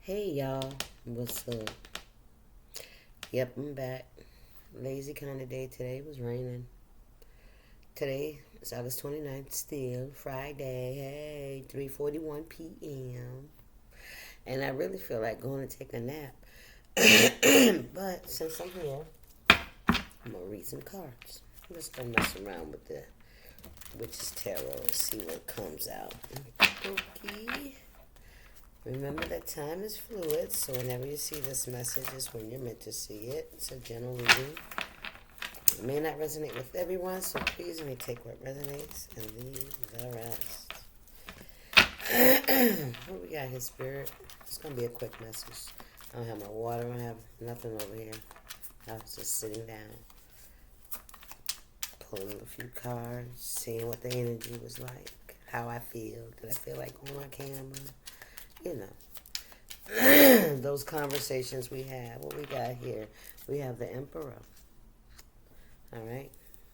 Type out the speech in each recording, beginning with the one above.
Hey y'all, what's up? Yep, I'm back. Lazy kind of day today. It was raining. Today is August 29th, still Friday. Hey, 3:41 p.m. And I really feel like going to take a nap. But since I'm here, I'm gonna read some cards. I'm just gonna mess around with the Witch's Tarot and see what comes out. Okay. Remember that time is fluid, so whenever you see this message is when you're meant to see it. It's a general reading. It may not resonate with everyone, so please only take what resonates and leave the rest. What we got here, Spirit? It's going to be a quick message. I don't have my water. I don't have nothing over here. I was just sitting down, pulling a few cards, seeing what the energy was like, how I feel. Did I feel like going on camera? You know, those conversations we have. What we got here? We have the Emperor. All right.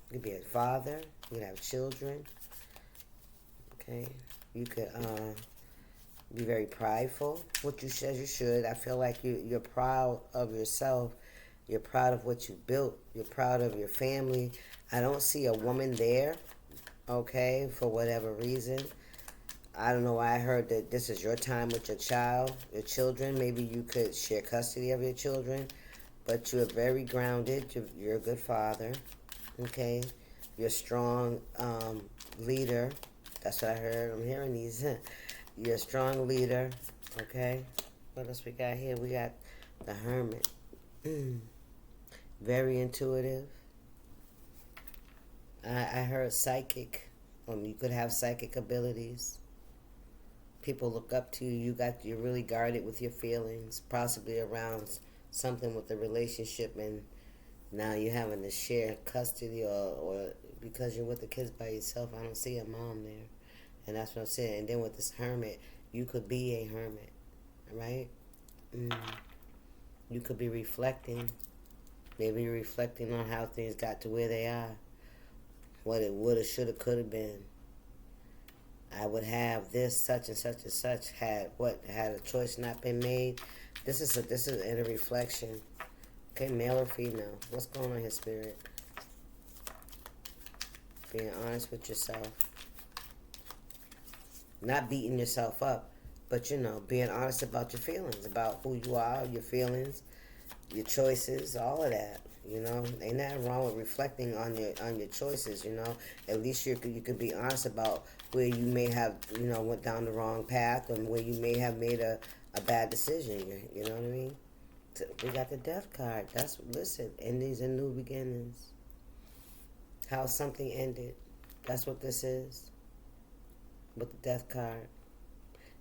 You could be a father. You could have children. Okay. You could be very prideful, which you should. I feel like you're proud of yourself. You're proud of what you built. You're proud of your family. I don't see a woman there, okay, for whatever reason. I don't know why I heard that this is your time with your child, your children. Maybe you could share custody of your children, but you're very grounded. You're a good father, okay? You're a strong leader. That's what I heard. I'm hearing these. You're a strong leader, okay? What else we got here? We got the Hermit. Very intuitive. I heard psychic. You could have psychic abilities. People look up to you. You're really guarded with your feelings, possibly around something with the relationship, and now you're having to share custody or because you're with the kids by yourself. I don't see a mom there, and that's what I'm saying. And then with this hermit, you could be a hermit, right? You could be reflecting. Maybe you're reflecting on how things got to where they are, what it woulda, shoulda, coulda been. I would have this, such and such and such. Had a choice not been made? This is in a reflection. Okay, male or female? What's going on here, Spirit? Being honest with yourself. Not beating yourself up, but being honest about your feelings, about who you are, your feelings, your choices, all of that. Ain't nothing wrong with reflecting on your choices. At least you could be honest about where you may have went down the wrong path, and where you may have made a bad decision. You know what I mean? So we got the Death card. Listen, endings and new beginnings. How something ended. That's what this is. With the Death card.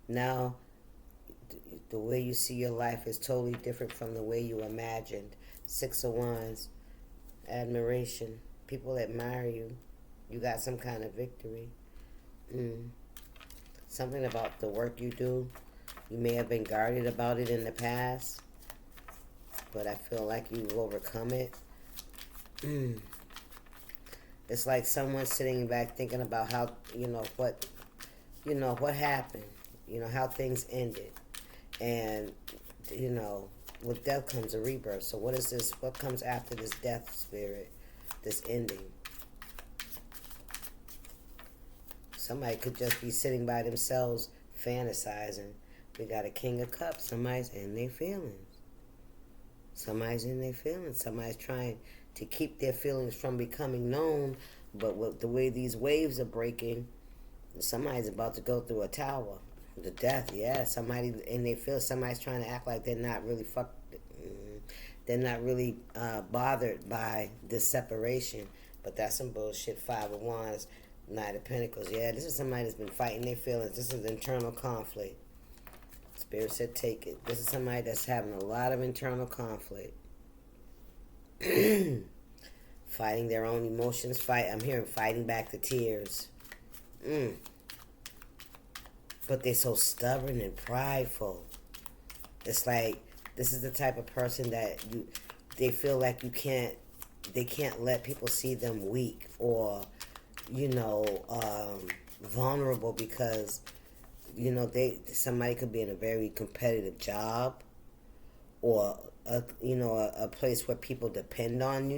Now, the way you see your life is totally different from the way you imagined. 6 of Wands, admiration. People admire you. You got some kind of victory. Something about the work you do. You may have been guarded about it in the past, but I feel like you've overcome it. It's like someone sitting back thinking about how, what happened, how things ended. And, with death comes a rebirth. So what is this? What comes after this death, Spirit? This ending? Somebody could just be sitting by themselves fantasizing. We got a King of Cups. Somebody's in their feelings. Somebody's in their feelings. Somebody's trying to keep their feelings from becoming known. But with the way these waves are breaking, somebody's about to go through a tower. The death, yeah. Somebody in their feelings. Somebody's trying to act like they're not really They're not really bothered by this separation. But that's some bullshit. 5 of Wands, Knight of Pentacles. Yeah, this is somebody that's been fighting their feelings. This is internal conflict. Spirit said take it. This is somebody that's having a lot of internal conflict. Fighting their own emotions. I'm hearing fighting back the tears. But they're so stubborn and prideful. It's like this is the type of person that they feel like they can't let people see them weak or vulnerable, because somebody could be in a very competitive job, or a place where people depend on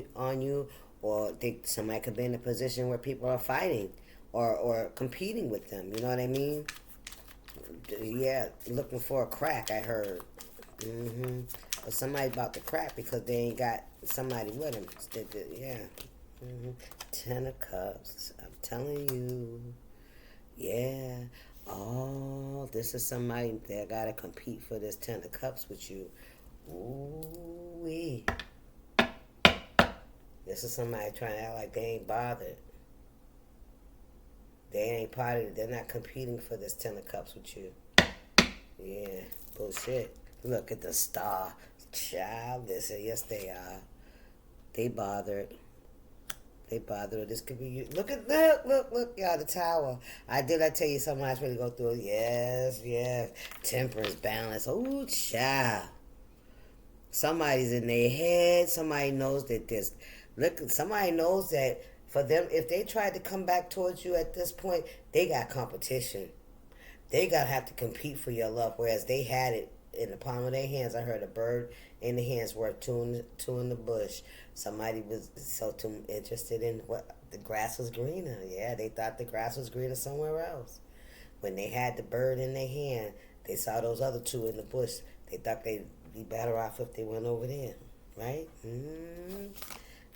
you, or somebody could be in a position where people are fighting or competing with them. You know what I mean? Yeah, looking for a crack. I heard. Or somebody about to crack because they ain't got somebody with them. Yeah. 10 of Cups. I'm telling you. Yeah. Oh, this is somebody that gotta compete for this 10 of Cups with you. Ooh-wee. This is somebody trying to act like they ain't bothered. They ain't part of it. They're not competing for this 10 of Cups with you. Yeah. Bullshit. Look at the star. Child, listen. Yes, they are. They bothered. They bothered. This could be you. Look, y'all, the tower. I tell you something I was ready to go through it. Yes. Temperance, balance. Oh, child. Somebody's in their head. Somebody knows that somebody knows that for them, if they tried to come back towards you at this point, they got competition. They gotta have to compete for your love, whereas they had it in the palm of their hands. I heard a bird in the hands worth two in the bush. Somebody was so too interested in what the grass was greener. Yeah, they thought the grass was greener somewhere else. When they had the bird in their hand, they saw those other two in the bush. They thought they'd be better off if they went over there, right?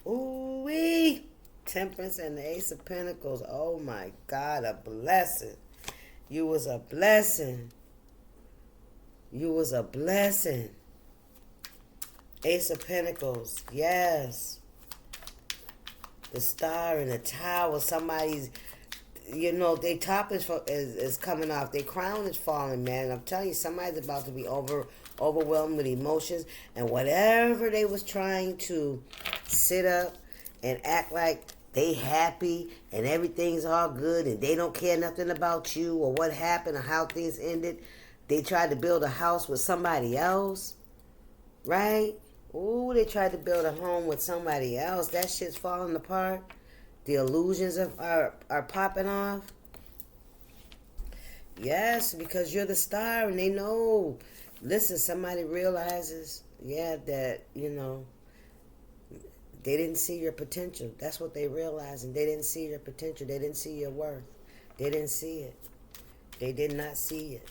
Ooh wee, Temperance and the Ace of Pentacles. Oh my God, a blessing. You was a blessing. You was a blessing. Ace of Pentacles. Yes. The Star and the Tower. Somebody's, their top is coming off. Their crown is falling, man. I'm telling you, somebody's about to be overwhelmed with emotions. And whatever they was trying to sit up and act like they happy and everything's all good and they don't care nothing about you or what happened or how things ended. They tried to build a house with somebody else, right? Ooh, they tried to build a home with somebody else. That shit's falling apart. The illusions are popping off. Yes, because you're the star and they know. Listen, somebody realizes, that, they didn't see your potential. That's what they realized. And they didn't see your potential. They didn't see your worth. They didn't see it. They did not see it.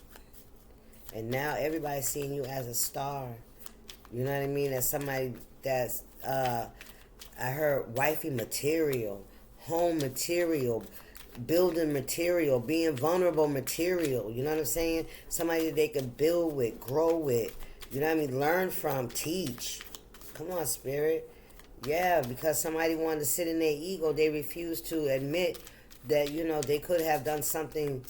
And now everybody's seeing you as a star. You know what I mean? As somebody that's, I heard wifey material, home material, building material, being vulnerable material. You know what I'm saying? Somebody that they can build with, grow with. You know what I mean? Learn from, teach. Come on, Spirit. Yeah, because somebody wanted to sit in their ego. They refused to admit that, they could have done something,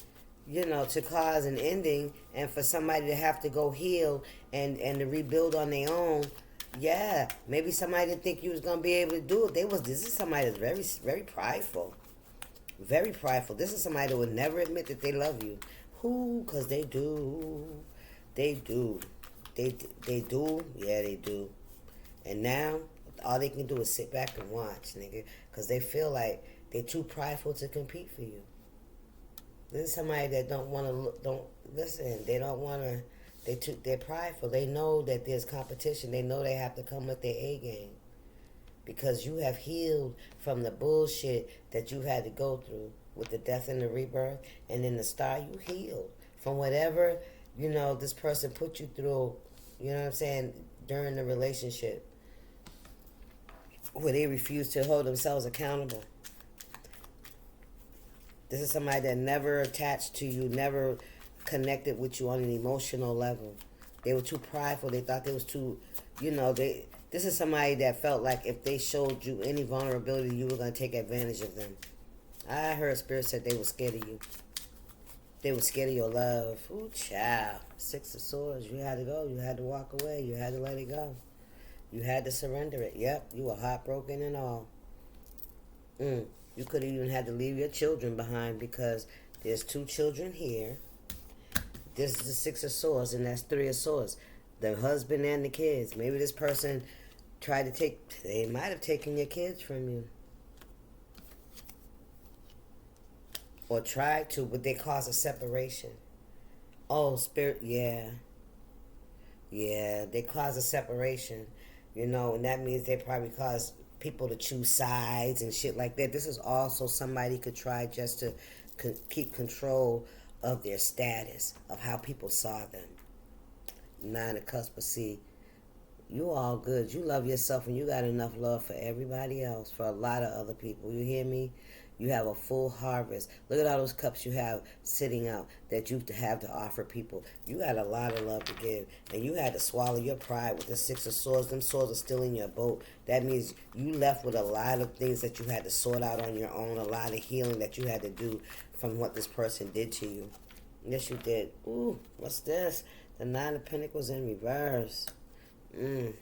to cause an ending, and for somebody to have to go heal and to rebuild on their own. Yeah, maybe somebody didn't think you was going to be able to do it. This is somebody that's very, very prideful. Very prideful. This is somebody that would never admit that they love you. Who? Because they do. They do. They do. Yeah, they do. And now, all they can do is sit back and watch, nigga. Because they feel like they're too prideful to compete for you. This is somebody that don't listen. They don't want to. They're prideful. They know that there's competition. They know they have to come with their A game. Because you have healed from the bullshit that you had to go through with the death and the rebirth. And in the star, you healed from whatever, this person put you through, you know what I'm saying, during the relationship. Where they refuse to hold themselves accountable. This is somebody that never attached to you, never connected with you on an emotional level. They were too prideful. They thought they was too, this is somebody that felt like if they showed you any vulnerability, you were going to take advantage of them. I heard Spirit said they were scared of you. They were scared of your love. Ooh, child. 6 of Swords. You had to go. You had to walk away. You had to let it go. You had to surrender it. Yep, you were heartbroken and all. You could have even had to leave your children behind because there's 2 children here. This is the 6 of Swords, and that's 3 of Swords. The husband and the kids. Maybe this person they might have taken your kids from you. Or tried to, but they caused a separation. Oh, spirit, yeah. Yeah, they cause a separation, and that means they probably cause people to choose sides and shit like that. This is also somebody could try just to keep control of their status, of how people saw them. Nine of Cups, but see, you all good. You love yourself and you got enough love for everybody else, for a lot of other people. You hear me? You have a full harvest. Look at all those cups you have sitting out that you have to offer people. You got a lot of love to give. And you had to swallow your pride with the Six of Swords. Them swords are still in your boat. That means you left with a lot of things that you had to sort out on your own. A lot of healing that you had to do from what this person did to you. Yes, you did. Ooh, what's this? The Nine of Pentacles in reverse. You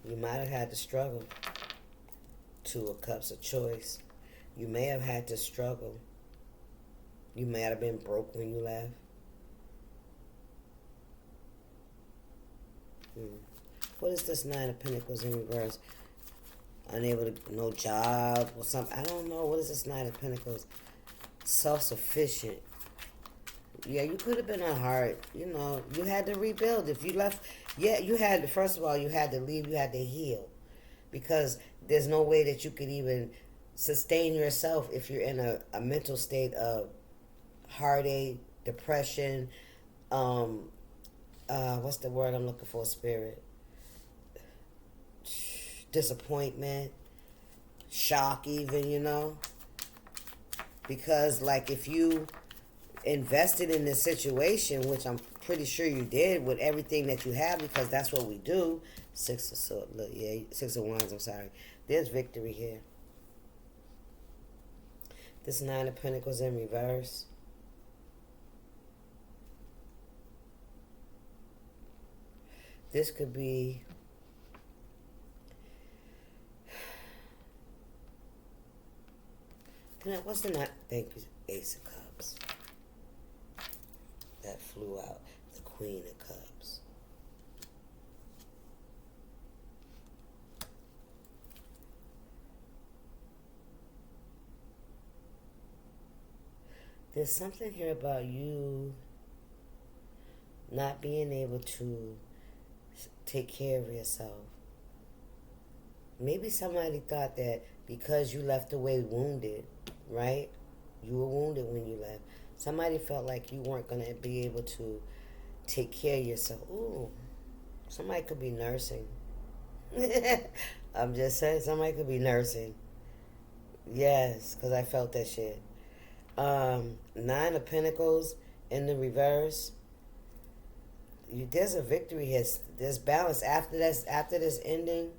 might have had to struggle. Two of Cups, of choice. You may have had to struggle. You may have been broke when you left. What is this Nine of Pentacles in reverse? Unable to, no job or something. I don't know. What is this Nine of Pentacles? Self-sufficient. Yeah, you could have been a heart. You had to rebuild. If you left, yeah, you had to, first of all, you had to leave, you had to heal. Because there's no way that you could even sustain yourself if you're in a mental state of heartache, depression, what's the word I'm looking for, spirit? Disappointment, shock even, Because, like, if you invested in this situation, which I'm pretty sure you did with everything that you have, because that's what we do. Six of Swords, look, yeah, Six of Wands, I'm sorry. There's victory here. This Nine of Pentacles in reverse. This could be what's the Nine? Thank you, Ace of Cups. That flew out. The Queen of Cups. There's something here about you not being able to take care of yourself. Maybe somebody thought that because you left away wounded, right? You were wounded when you left. Somebody felt like you weren't going to be able to take care of yourself. Ooh, somebody could be nursing. I'm just saying, somebody could be nursing. Yes, because I felt that shit. Nine of Pentacles in the reverse. There's a victory here. There's balance. After this ending,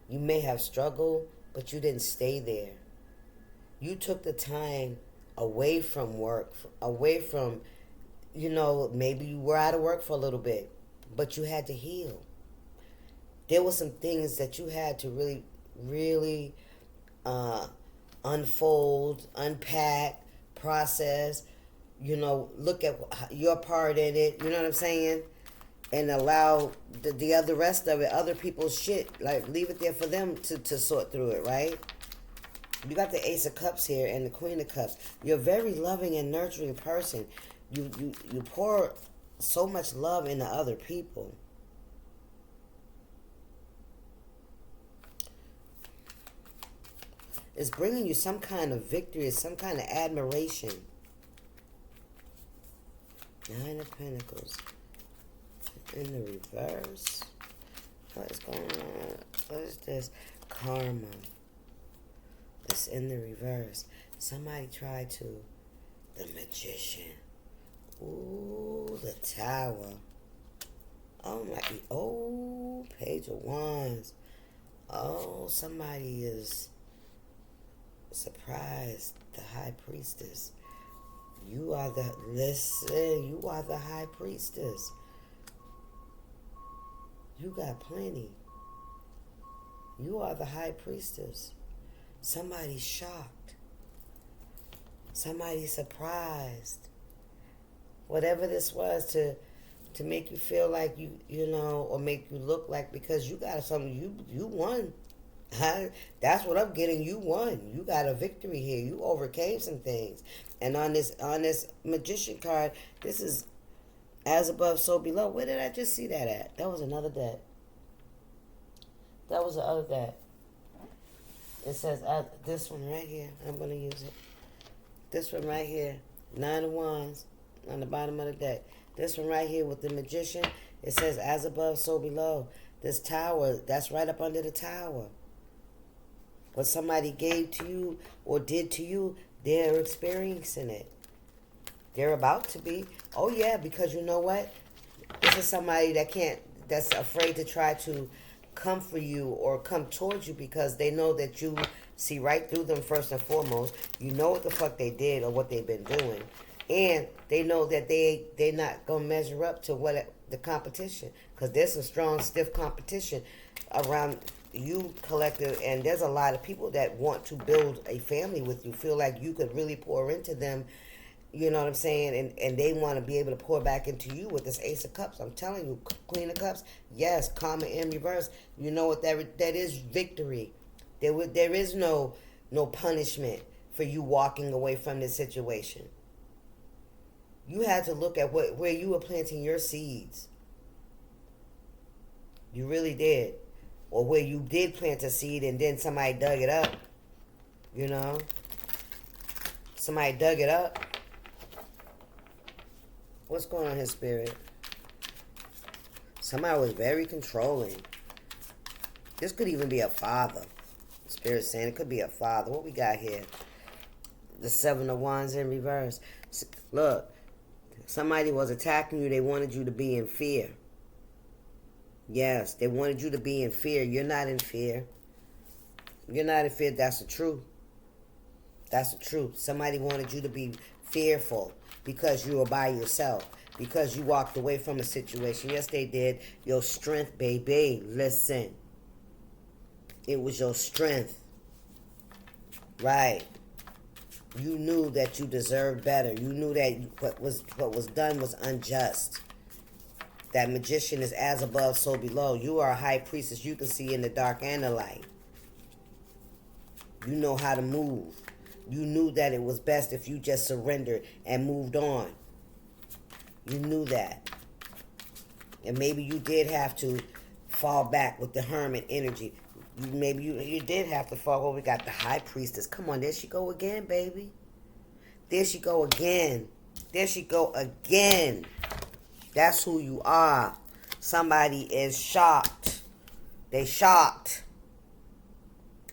you may have struggled, but you didn't stay there. You took the time away from work, away from, maybe you were out of work for a little bit, but you had to heal. There were some things that you had to really, really unfold, unpack, process, look at your part in it, you know what I'm saying? And allow the rest of it, other people's shit, like leave it there for them to sort through it, right? You got the Ace of Cups here and the Queen of Cups. You're a very loving and nurturing person. You pour so much love into other people. It's bringing you some kind of victory, some kind of admiration. Nine of Pentacles in the reverse. What is going on? What is this? Karma. It's in the reverse. Somebody tried to. The Magician. Ooh, the Tower. Oh my. Oh, Page of Wands. Oh, somebody is surprised. The High Priestess. You are the High Priestess. You got plenty. You are the High Priestess. Somebody's shocked. Somebody's surprised. Whatever this was to make you feel like you know, or make you look like, because you got something, you won. That's what I'm getting. You won. You got a victory here. You overcame some things. And on this magician card, this is as above, so below. Where did I just see that at? That was another deck. That was the other deck. It says this one right here. I'm gonna use it. This one right here. 9 of Wands on the bottom of the deck. This one right here with the magician. It says as above, so below. This tower, that's right up under the tower. What somebody gave to you or did to you, they're experiencing it. They're about to be. Oh yeah, because you know what? This is somebody that's afraid to try to come for you or come towards you because they know that you see right through them first and foremost. You know what the fuck they did or what they've been doing. And they know that they're not going to measure up to what the competition. Because there's some strong, stiff competition around you collective. And there's a lot of people that want to build a family with you. Feel like you could really pour into them. You know what I'm saying? And they want to be able to pour back into you with this Ace of Cups. I'm telling you, Queen of Cups, yes, karma in reverse. You know what that is? Victory. There is no punishment for you walking away from this situation. You had to look at where you were planting your seeds. You really did. Or where you did plant a seed and then somebody dug it up. You know? Somebody dug it up. What's going on here, Spirit? Somebody was very controlling. This could even be a father. Spirit's saying it could be a father. What we got here? The 7 of Wands in reverse. Look. Somebody was attacking you. They wanted you to be in fear. Yes, they wanted you to be in fear. You're not in fear. You're not in fear. That's the truth. That's the truth. Somebody wanted you to be fearful because you were by yourself. Because you walked away from a situation. Yes, they did. Your strength, baby. Listen. It was your strength. Right. You knew that you deserved better. You knew that what was done was unjust. That magician is as above, so below. You are a high priestess. You can see in the dark and the light. You know how to move. You knew that it was best if you just surrendered and moved on. You knew that. And maybe you did have to fall back with the hermit energy. Maybe you did have to fall. Well, we got the high priestess. Come on, there she go again, baby. There she go again. There she go again. That's who you are. Somebody is shocked. They shocked.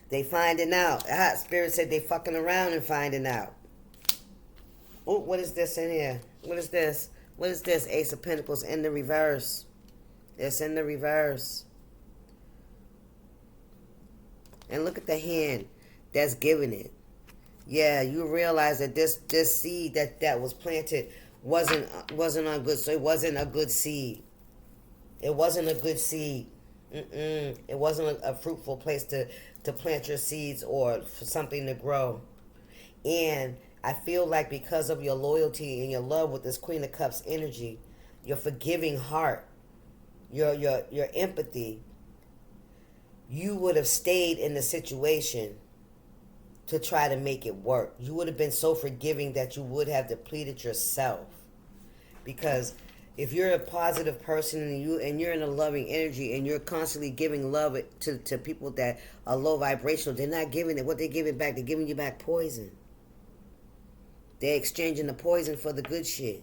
They finding out. Spirit said they fucking around and finding out. Oh, what is this in here? What is this? What is this? Ace of Pentacles in the reverse. It's in the reverse. And look at the hand that's giving it. Yeah, you realize that this seed that was planted wasn't on good. So it wasn't a good seed. It wasn't a good seed. It wasn't a fruitful place to plant your seeds or for something to grow. And I feel like because of your loyalty and your love with this Queen of Cups energy, your forgiving heart, your empathy, you would have stayed in the situation to try to make it work. You would have been so forgiving that you would have depleted yourself. Because if you're a positive person and you're in a loving energy and you're constantly giving love to people that are low vibrational, they're not giving it. What they're giving back, they're giving you back poison. They're exchanging the poison for the good shit.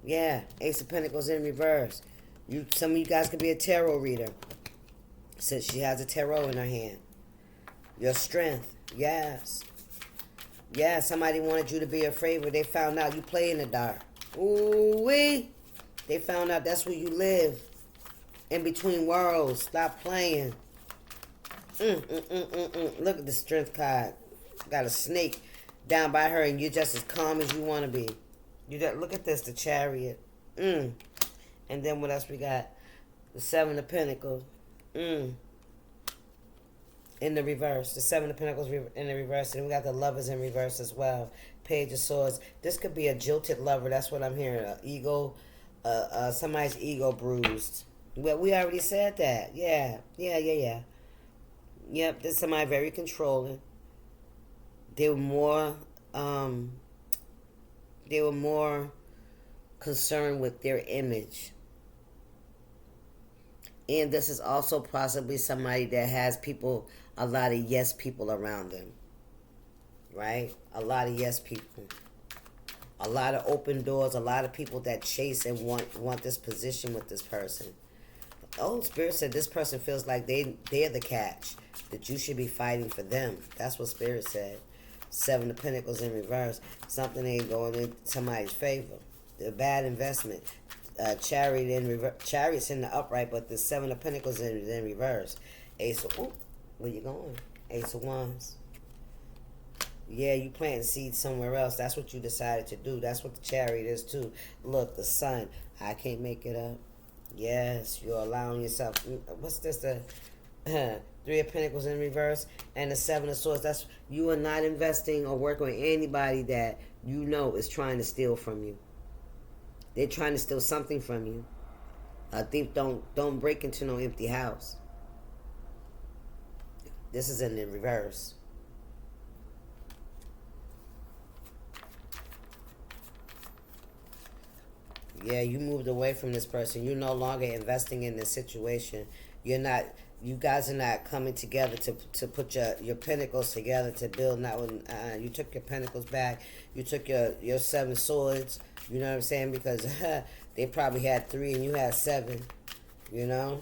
Yeah, Ace of Pentacles in reverse. Some of you guys could be a tarot reader, since she has a tarot in her hand. Your strength, yes. Yeah, somebody wanted you to be afraid, but they found out you play in the dark. Ooh-wee. They found out that's where you live. In between worlds. Stop playing. Look at the strength card. Got a snake down by her, and you're just as calm as you want to be. Look at this, the Chariot. And then what else we got? The 7 of Pentacles. In the reverse. The 7 of Pentacles in the reverse. And we got the Lovers in reverse as well. Page of Swords. This could be a jilted lover. That's what I'm hearing. An ego. Somebody's ego bruised. Well, we already said that. Yeah. Yep, this is somebody very controlling. They were more, um, they were more concerned with their image. And this is also possibly somebody that has people, a lot of yes people around them, right? A lot of yes people. A lot of open doors, a lot of people that chase and want this position with this person. Oh, Spirit said this person feels like they're the catch, that you should be fighting for them. That's what Spirit said. Seven of Pentacles in reverse. Something ain't going in somebody's favor. A bad investment. Chariot in reverse. Chariot's in the upright, but the Seven of Pentacles in reverse. Ace of, ooh, where you going? Ace of Wands. Yeah, you planting seeds somewhere else. That's what you decided to do. That's what the Chariot is too. Look, the Sun. I can't make it up. Yes, you're allowing yourself. What's this? The Three of Pentacles in reverse and the Seven of Swords. That's, you are not investing or working with anybody that you know is trying to steal from you. They're trying to steal something from you. A thief don't break into no empty house. This is in the reverse. Yeah, you moved away from this person. You're no longer investing in this situation. You're not. You guys are not coming together to put your pentacles together to build. Not when you took your pentacles back. You took your seven swords. You know what I'm saying? Because they probably had three and you had seven. You know.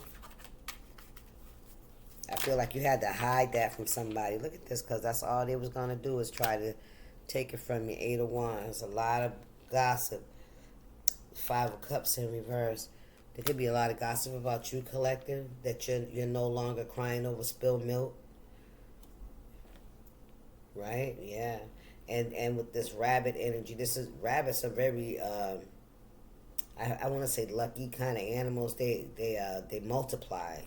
I feel like you had to hide that from somebody. Look at this, because that's all they was gonna do is try to take it from you. Eight of Wands. A lot of gossip. Five of Cups in reverse. There could be a lot of gossip about you, collective, that you're no longer crying over spilled milk. Right? Yeah. And with this rabbit energy, rabbits are very I want to say lucky kind of animals. They multiply.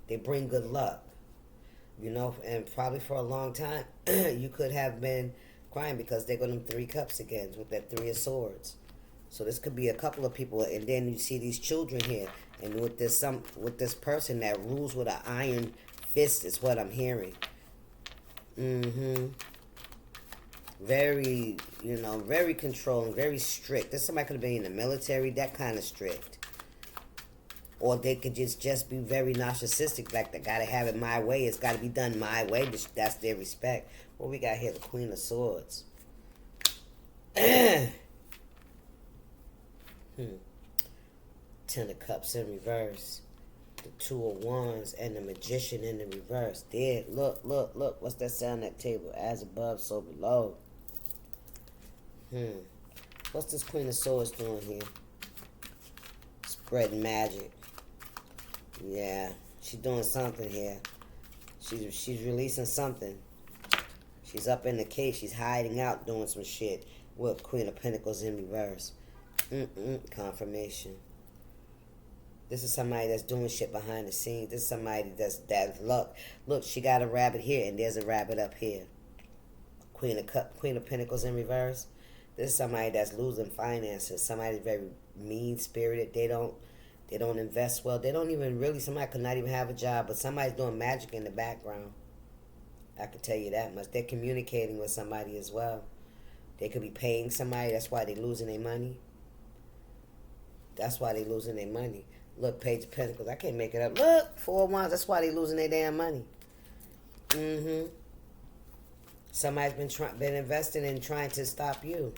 They bring good luck. You know, and probably for a long time you could have been crying because they got them three cups again with that Three of Swords. So this could be a couple of people, and then you see these children here, and with this person that rules with an iron fist is what I'm hearing. Very, very controlling, very strict. This somebody could have been in the military, that kind of strict. Or they could just be very narcissistic, like they gotta have it my way. It's gotta be done my way. That's their respect. What we got here? The Queen of Swords. Ten of Cups in reverse. The Two of Wands and the Magician in the reverse. There, look. What's that sound at table? As above, so below. What's this Queen of Swords doing here? Spreading magic. Yeah, she's doing something here. She's releasing something. She's up in the cave. She's hiding out doing some shit with Queen of Pentacles in reverse. Confirmation. This is somebody that's doing shit behind the scenes. This is somebody that's luck. Look, she got a rabbit here and there's a rabbit up here. Queen of Pentacles in reverse. This is somebody that's losing finances. Somebody very mean spirited. They don't invest well. They don't even really, somebody could not even have a job, but somebody's doing magic in the background. I can tell you that much. They're communicating with somebody as well. They could be paying somebody. That's why they're losing their money. That's why they're losing their money. Look, Page of Pentacles. I can't make it up. Look, Four of Wands. That's why they're losing their damn money. Somebody's been investing in trying to stop you.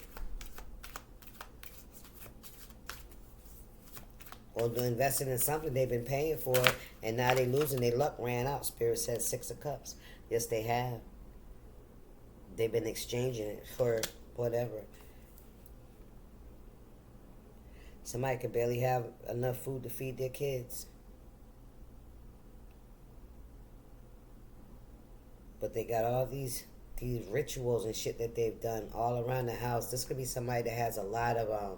Or they're investing in something they've been paying for, and now they're losing. Their luck ran out. Spirit said Six of Cups. Yes, they have. They've been exchanging it for whatever. Somebody could barely have enough food to feed their kids. But they got all these rituals and shit that they've done all around the house. This could be somebody that has a lot of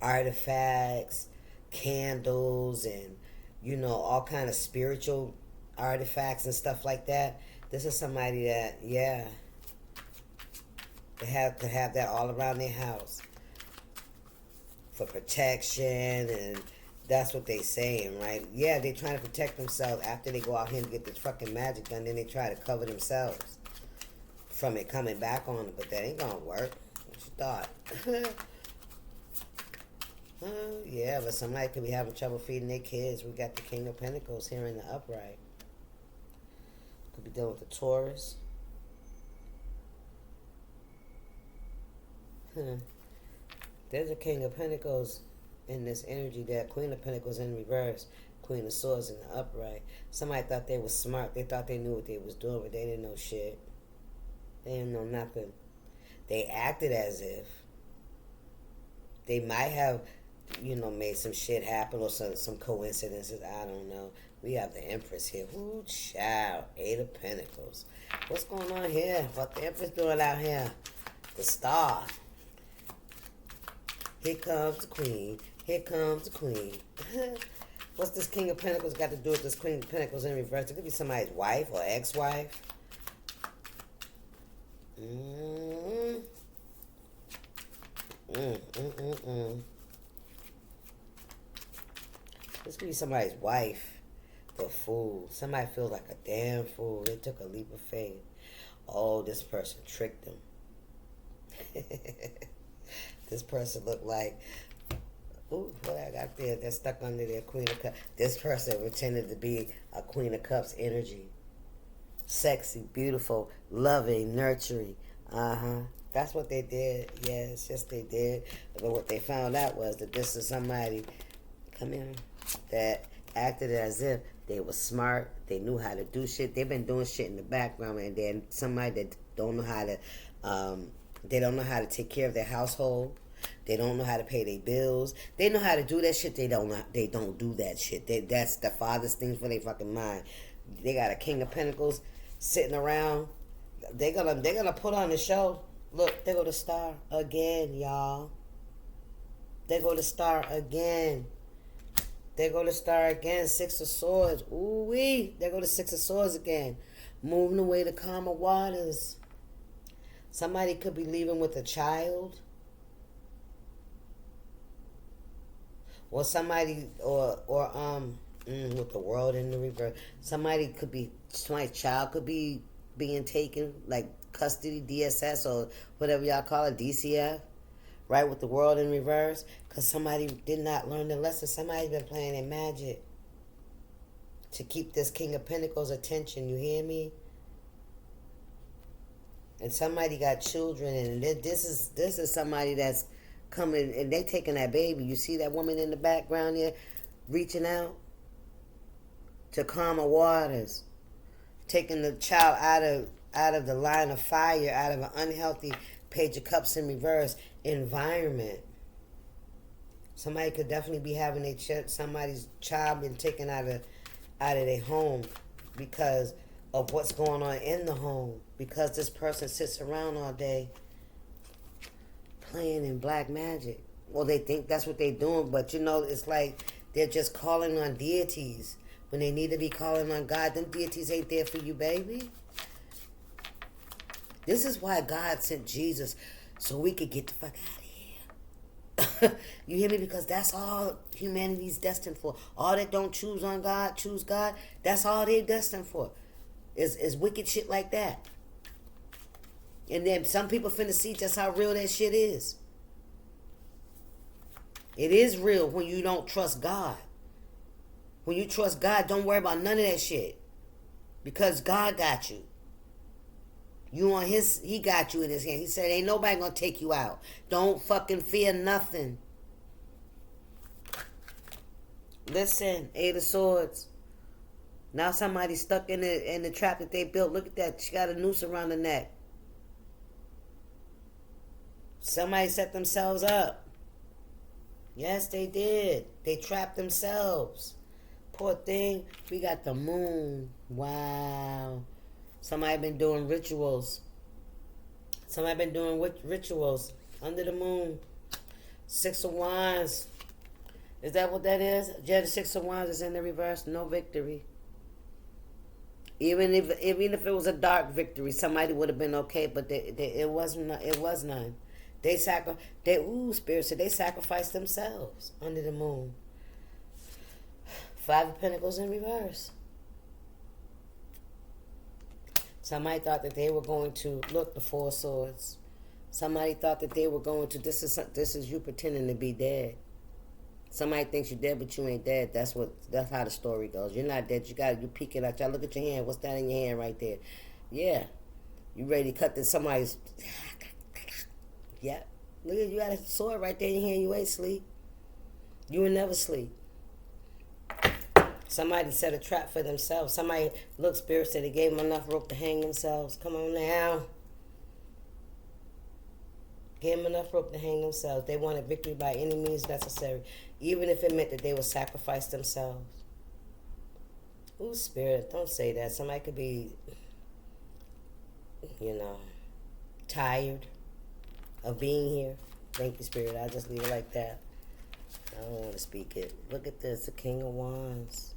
artifacts, candles, and all kind of spiritual artifacts and stuff like that. This is somebody that, yeah, could have that all around their house for protection and That's what they saying, right? Yeah, they trying to protect themselves after they go out here and get this fucking magic done. Then they try to cover themselves from it coming back on them. But that ain't gonna work. What you thought? Yeah, but somebody could be having trouble feeding their kids. We got the King of Pentacles here in the upright. Could be dealing with the Taurus. There's a King of Pentacles in this energy there. Queen of Pentacles in reverse. Queen of Swords in the upright. Somebody thought they was smart. They thought they knew what they was doing, but they didn't know shit. They didn't know nothing. They acted as if. They might have, made some shit happen or some coincidences. I don't know. We have the Empress here. Ooh, child. 8 of Pentacles. What's going on here? What the Empress doing out here? The Star. Here comes the Queen. Here comes the Queen. What's this King of Pentacles got to do with this Queen of Pentacles in reverse? It could be somebody's wife or ex-wife. This could be somebody's wife. The Fool. Somebody feels like a damn fool. They took a leap of faith. Oh, this person tricked them. This person looked like, ooh, what I got there? They're stuck under their Queen of Cups. This person pretended to be a Queen of Cups energy. Sexy, beautiful, loving, nurturing. That's what they did. Yes, yes, they did. But what they found out was that this is somebody, come in, that acted as if they were smart. They knew how to do shit. They've been doing shit in the background, and then somebody that don't know how to, they don't know how to take care of their household. They don't know how to pay their bills. They know how to do that shit. They don't do that shit. That's the farthest thing for their fucking mind. They got a King of Pentacles sitting around. They're gonna put on the show. Look, they go to Star again, y'all. They go to Star again. They go to Star again. 6 of Swords. Ooh wee. They go to 6 of Swords again. Moving away to calmer waters. Somebody could be leaving with a child. Or somebody, with the World in the reverse. Somebody's child could be being taken, like custody, DSS, or whatever y'all call it, DCF, right, with the World in reverse, because somebody did not learn the lesson. Somebody's been playing in magic to keep this King of Pentacles attention, you hear me? And somebody got children, and this is somebody that's coming, and they taking that baby. You see that woman in the background there, reaching out to calmer waters, taking the child out of the line of fire, out of an unhealthy Page of Cups in reverse environment. Somebody could definitely be having somebody's child been taken out of their home because of what's going on in the home, because this person sits around all day playing in black magic. Well, they think that's what they're doing, but it's like they're just calling on deities when they need to be calling on God. Them deities ain't there for you, baby. This is why God sent Jesus, so we could get the fuck out of here. You hear me? Because that's all humanity's destined for. All that don't choose God, that's all they're destined for. Is wicked shit like that. And then some people finna see just how real that shit is. It is real when you don't trust God. When you trust God, don't worry about none of that shit. Because God got you. He got you in his hand. He said, ain't nobody gonna take you out. Don't fucking fear nothing. Listen, 8 of Swords. Now somebody's stuck in the trap that they built. Look at that. She got a noose around the neck. Somebody set themselves up. Yes, they did. They trapped themselves. Poor thing. We got the Moon. Wow. Somebody been doing rituals. Somebody been doing rituals under the moon. 6 of Wands. Is that what that is? Yeah, the 6 of Wands is in the reverse. No victory. Even if it was a dark victory, somebody would have been okay, but it was none. Spirit said they sacrificed themselves under the moon. Five of Pentacles in reverse. Somebody thought that they were going to, look, the Four of Swords. Somebody thought that they were going to, this is you pretending to be dead. Somebody thinks you're dead, but you ain't dead. That's how the story goes. You're not dead. You peek it out. Y'all look at your hand. What's that in your hand right there? Yeah. You ready to cut this somebody's, yeah. Look at you got a sword right there in your hand. You ain't sleep. You will never sleep. Somebody set a trap for themselves. Somebody, look, Spirit said they gave them enough rope to hang themselves. Come on now. Gave them enough rope to hang themselves. They wanted victory by any means necessary, even if it meant that they would sacrifice themselves. Ooh, Spirit, don't say that. Somebody could be, tired of being here. Thank you, Spirit. I'll just leave it like that. I don't want to speak it. Look at this, the King of Wands.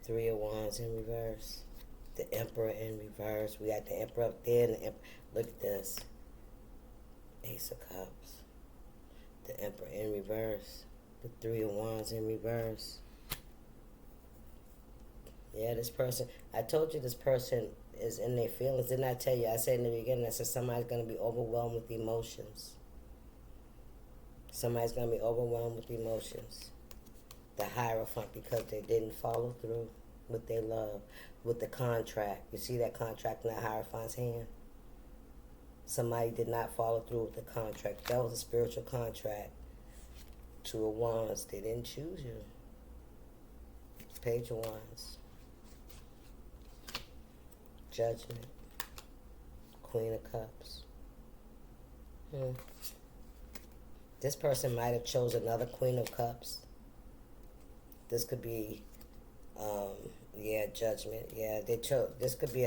Three of Wands in reverse. The Emperor in reverse. We got the Emperor up there. And the Emperor. Look at this. Ace of Cups. The Emperor in reverse. The Three of Wands in reverse. Yeah, this person. I told you this person is in their feelings. Didn't I tell you? I said in the beginning, I said somebody's going to be overwhelmed with emotions. Somebody's going to be overwhelmed with emotions. The Hierophant, because they didn't follow through with their love, with the contract. You see that contract in that Hierophant's hand? Somebody did not follow through with the contract. That was a spiritual contract. Two of Wands. They didn't choose you. Page of Wands. Judgment. Queen of Cups. This person might have chosen another Queen of Cups. This could be, Judgment. Yeah, they chose. This could be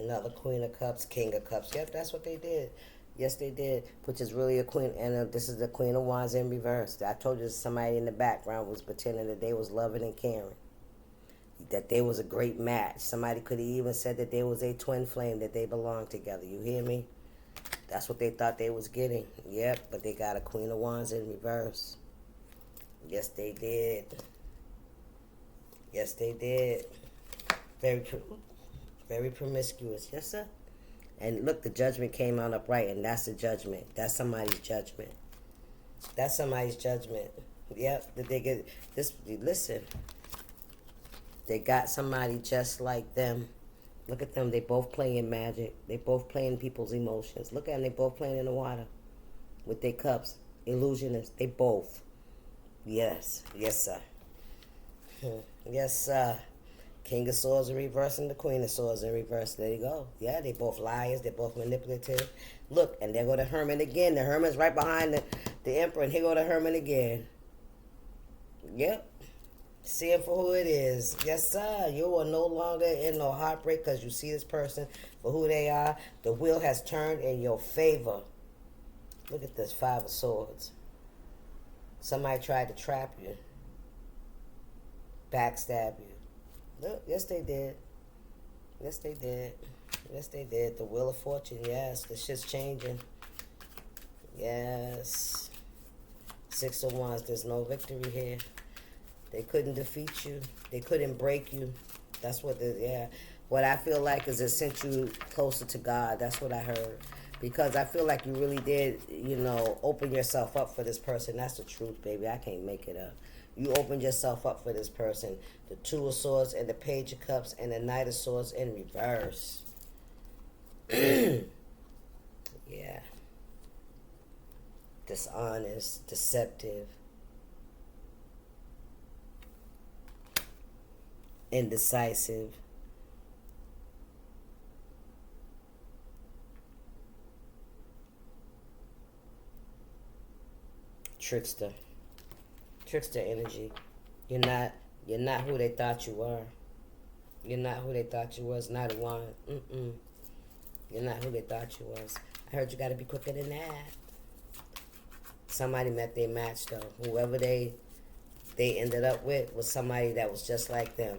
another Queen of Cups, King of Cups. Yep, that's what they did. Yes, they did. Which is really a queen, and this is the Queen of Wands in reverse. I told you somebody in the background was pretending that they was loving and caring, that they was a great match. Somebody could have even said that they was a twin flame, that they belonged together. You hear me? That's what they thought they was getting. Yep, but they got a Queen of Wands in reverse. Yes, they did. Yes, they did. Very promiscuous. Yes, sir. And look, the Judgment came out upright, and that's the Judgment. That's somebody's judgment. That's somebody's judgment. Yep. That they get this. Listen. They got somebody just like them. Look at them. They both playing magic. They both playing people's emotions. Look at them. They both playing in the water with their cups. Illusionists. They both. Yes. Yes, sir. Yes, sir. King of Swords in reverse and the Queen of Swords in reverse. There you go. Yeah, they both liars. They're both manipulative. Look, and there go the Hermit again. The Hermit's right behind the Emperor, and here go the Hermit again. Yep. See him for who it is. Yes, sir. You are no longer in no heartbreak because you see this person for who they are. The wheel has turned in your favor. Look at this, Five of Swords. Somebody tried to trap you. Backstab you. Look, yes, they did. Yes, they did. Yes, they did. The Wheel of Fortune, yes. The shit's changing. Yes. Six of Wands. There's no victory here. They couldn't defeat you. They couldn't break you. That's what what I feel like is it sent you closer to God. That's what I heard. Because I feel like you really did, open yourself up for this person. That's the truth, baby. I can't make it up. You opened yourself up for this person. The Two of Swords and the Page of Cups and the Knight of Swords in reverse. Yeah. Dishonest, deceptive, indecisive. Trickster energy. You're not who they thought you were. You're not who they thought you was. Not a one. You're not who they thought you was. I heard you got to be quicker than that. Somebody met their match though. Whoever they ended up with was somebody that was just like them.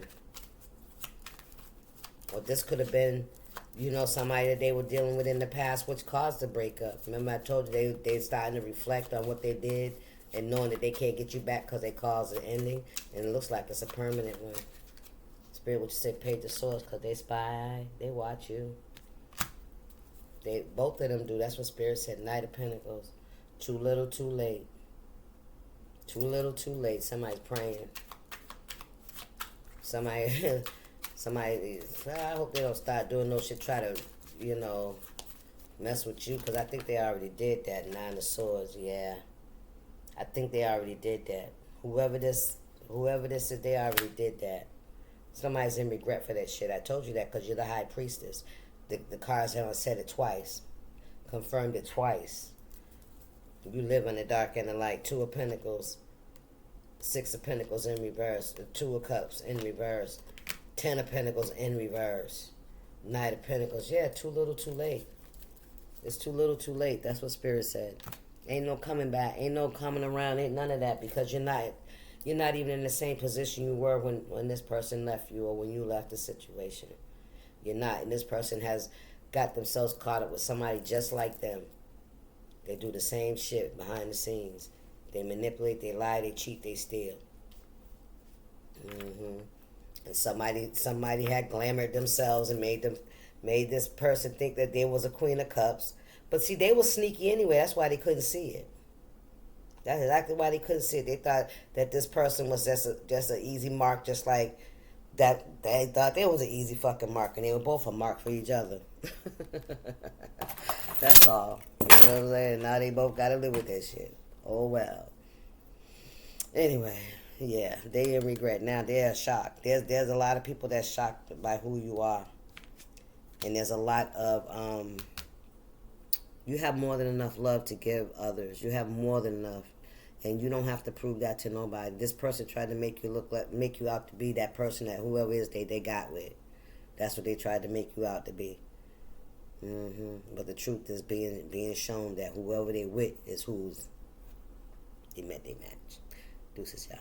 Or this could have been You know, somebody that they were dealing with in the past, which caused the breakup. Remember, I told you they starting to reflect on what they did and knowing that they can't get you back because they caused an ending, and it looks like it's a permanent one. Spirit, what you say, paid the source because they spy, they watch you. They both of them do. That's what Spirit said. Knight of Pentacles. Too little, too late. Too little, too late. Somebody's praying. Somebody, I hope they don't start doing no shit. Try to, mess with you, because I think they already did that. Nine of Swords. Yeah, I think they already did that. Whoever this is, they already did that. Somebody's in regret for that shit. I told you that because you're the High Priestess. The cards haven't said it twice. Confirmed it twice. You live in the dark and the light. Two of Pentacles. Six of Pentacles in reverse. The Two of Cups in reverse. 10 of Pentacles in reverse. Knight of Pentacles. Yeah, too little, too late. It's too little, too late. That's what Spirit said. Ain't no coming back. Ain't no coming around. Ain't none of that, because you're not even in the same position you were when this person left you or when you left the situation. You're not. And this person has got themselves caught up with somebody just like them. They do the same shit behind the scenes. They manipulate, they lie, they cheat, they steal. And somebody had glamored themselves and made this person think that they was a Queen of Cups. But see, they were sneaky anyway. That's why they couldn't see it. That's exactly why they couldn't see it. They thought that this person was just an easy mark, just like that. They thought they was an easy fucking mark, and they were both a mark for each other. That's all. You know what I'm saying? Now they both got to live with that shit. Oh, well. Anyway, yeah, they in regret. Now they're shocked. There's a lot of people that's shocked by who you are. And there's a lot of, you have more than enough love to give others. You have more than enough. And you don't have to prove that to nobody. This person tried to make you out to be that person that whoever it is they got with. That's what they tried to make you out to be. But the truth is being shown that whoever they with is whose they match. Deuces, y'all.